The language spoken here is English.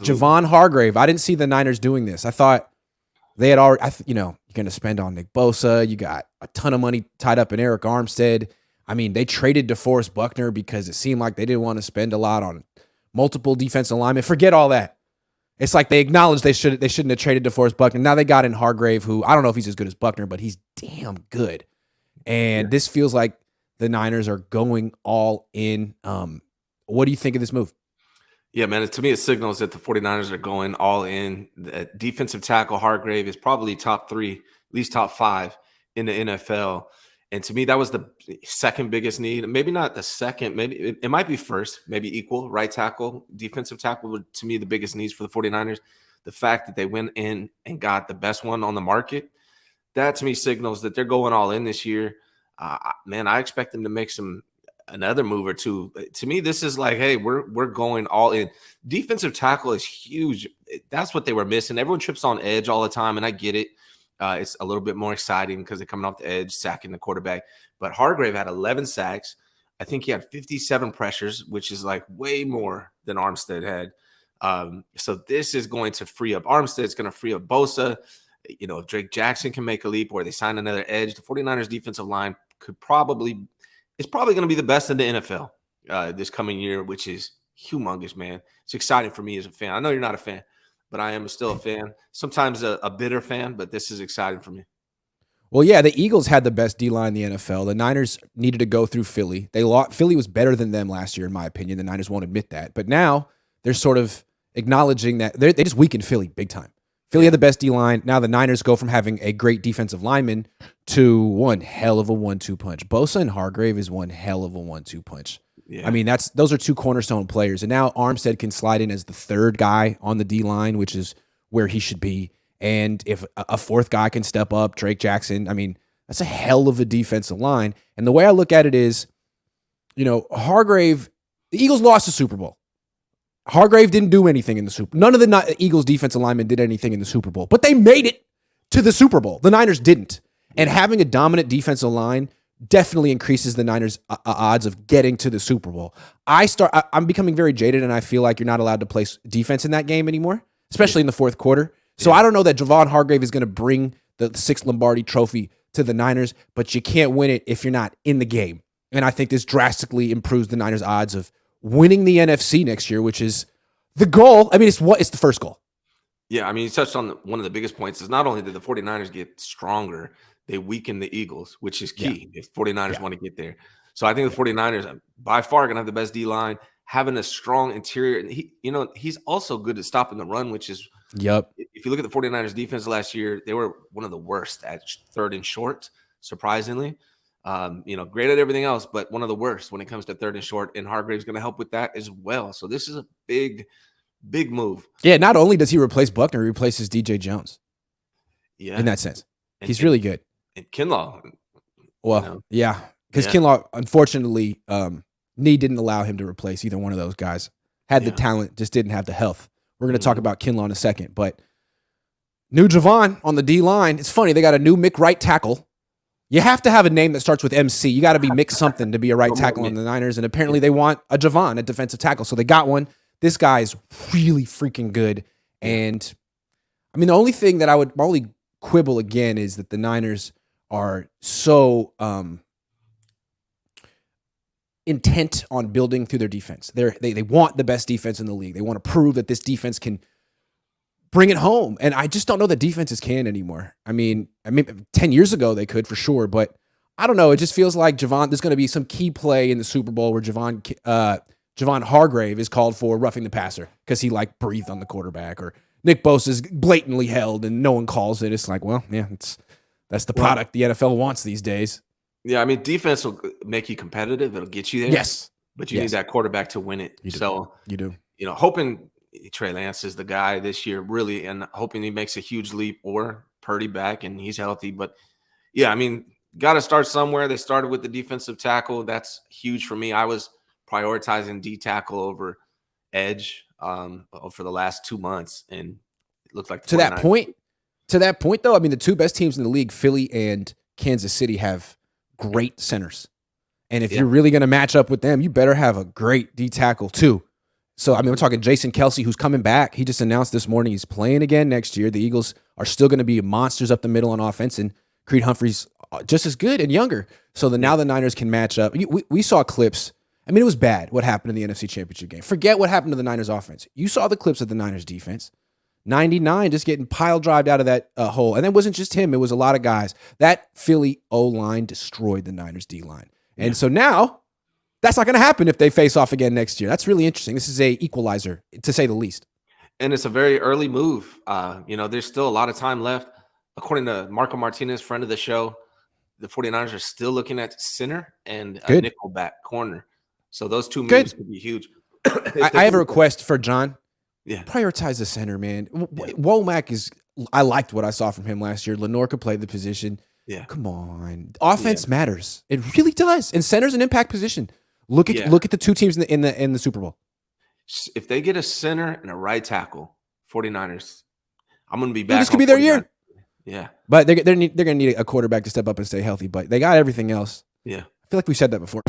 Absolutely. Javon Hargrave. I didn't see the Niners doing this. I thought they had already, you're going to spend on Nick Bosa. You got a ton of money tied up in Eric Armstead. I mean, they traded DeForest Buckner because it seemed like they didn't want to spend a lot on multiple defensive linemen. Forget all that. It's like they acknowledged they shouldn't have traded DeForest Buckner. Now they got in Hargrave, who I don't know if he's as good as Buckner, but he's damn good. And this feels like the Niners are going all in. What do you think of this move? Yeah, man, to me, it signals that the 49ers are going all in. The defensive tackle Hargrave is probably top 3, at least top 5 in the NFL. And to me, that was the second biggest need. Maybe not the second. Maybe it might be first, maybe equal. Right tackle, defensive tackle were, to me, the biggest needs for the 49ers. The fact that they went in and got the best one on the market, that to me signals that they're going all in this year. Man, I expect them to make another move or two. To me, this is like, hey, we're going all in. Defensive tackle is huge. That's what they were missing. Everyone trips on edge all the time, and I get it. It's a little bit more exciting because they're coming off the edge, sacking the quarterback. But Hargrave had 11 sacks. I think he had 57 pressures, which is like way more than Armstead had. So this is going to free up Armstead. It's going to free up Bosa. If Drake Jackson can make a leap or they sign another edge, the 49ers defensive line it's probably going to be the best in the NFL this coming year, which is humongous, man. It's exciting for me as a fan. I know you're not a fan, but I am still a fan. Sometimes a bitter fan, but this is exciting for me. Well, yeah, the Eagles had the best D-line in the NFL. The Niners needed to go through Philly. Philly was better than them last year, in my opinion. The Niners won't admit that. But now they're sort of acknowledging that they just weakened Philly big time. Philly had the best D-line. Now the Niners go from having a great defensive lineman to one hell of a 1-2 punch. Bosa and Hargrave is one hell of a 1-2 punch. Yeah. I mean, those are two cornerstone players. And now Armstead can slide in as the third guy on the D-line, which is where he should be. And if a fourth guy can step up, Drake Jackson, I mean, that's a hell of a defensive line. And the way I look at it is, Hargrave, the Eagles lost the Super Bowl. Hargrave didn't do anything in the Super Bowl. None of the Eagles defensive linemen did anything in the Super Bowl, but they made it to the Super Bowl. The Niners didn't. And having a dominant defensive line definitely increases the Niners' odds of getting to the Super Bowl. I'm becoming very jaded, and I feel like you're not allowed to play defense in that game anymore, especially in the fourth quarter. So I don't know that Javon Hargrave is going to bring the 6th Lombardi trophy to the Niners, but you can't win it if you're not in the game. And I think this drastically improves the Niners' odds of winning the NFC next year, which is the goal. I mean, it's the first goal. Yeah, I mean, you touched on one of the biggest points is not only did the 49ers get stronger, they weakened the Eagles, which is key if 49ers want to get there. So I think the 49ers are by far going to have the best D-line, having a strong interior. And he's also good at stopping the run, which is if you look at the 49ers defense last year, they were one of the worst at 3rd and short, surprisingly. Great at everything else, but one of the worst when it comes to 3rd and short, and Hargrave's going to help with that as well. So this is a big move. Yeah, not only does he replace Buckner, he replaces DJ Jones. Yeah. In that sense. He's really good. And Kinlaw. Well, yeah, because Kinlaw, unfortunately, knee didn't allow him to replace either one of those guys. Had the talent, just didn't have the health. We're going to talk about Kinlaw in a second, but new Javon on the D-line. It's funny, they got a new Mick right tackle. You have to have a name that starts with MC. You got to be Mick something to be a right tackle on the Niners, and apparently they want a Javon at defensive tackle, so they got one. This guy's really freaking good, and I mean, the only thing that my only quibble again is that the Niners are so intent on building through their defense. They want the best defense in the league. They want to prove that this defense can bring it home. And I just don't know that defenses can anymore. I mean, 10 years ago they could for sure, but I don't know. It just feels like there's going to be some key play in the Super Bowl where Javon Hargrave is called for roughing the passer because he breathed on the quarterback, or Nick Bosa is blatantly held and no one calls it. It's like, well, yeah, that's the product the NFL wants these days. Yeah, I mean, defense will make you competitive. It'll get you there. Yes. But you need that quarterback to win it. You do. Hoping Trey Lance is the guy this year, really, and hoping he makes a huge leap, or Purdy back and he's healthy. But, yeah, I mean, got to start somewhere. They started with the defensive tackle. That's huge for me. I was prioritizing D tackle over edge for the last 2 months, and it looks like to that point, though, I mean, the two best teams in the league, Philly and Kansas City, have great centers. And if you're really going to match up with them, you better have a great D tackle too. So, I mean, we're talking Jason Kelsey, who's coming back. He just announced this morning he's playing again next year. The Eagles are still going to be monsters up the middle on offense, and Creed Humphrey's just as good and younger. So now the Niners can match up. We saw clips. I mean, it was bad what happened in the NFC Championship game. Forget what happened to the Niners offense. You saw the clips of the Niners defense. 99 just getting pile drived out of that hole. And it wasn't just him. It was a lot of guys. That Philly O-line destroyed the Niners D-line. And so now that's not going to happen if they face off again next year. That's really interesting. This is a equalizer, to say the least. And it's a very early move. There's still a lot of time left. According to Marco Martinez, friend of the show, the 49ers are still looking at center and a nickel back corner. So those two moves could be huge. I have a request for John. Yeah. Prioritize the center, man. Womack I liked what I saw from him last year. Lenore could play the position. Yeah. Come on. Offense matters. It really does. And center's an impact position. Look at the two teams in the Super Bowl. If they get a center and a right tackle, 49ers, I'm going to be back. This could be their year. Yeah. But they're going to need a quarterback to step up and stay healthy, but they got everything else. Yeah. I feel like we said that before.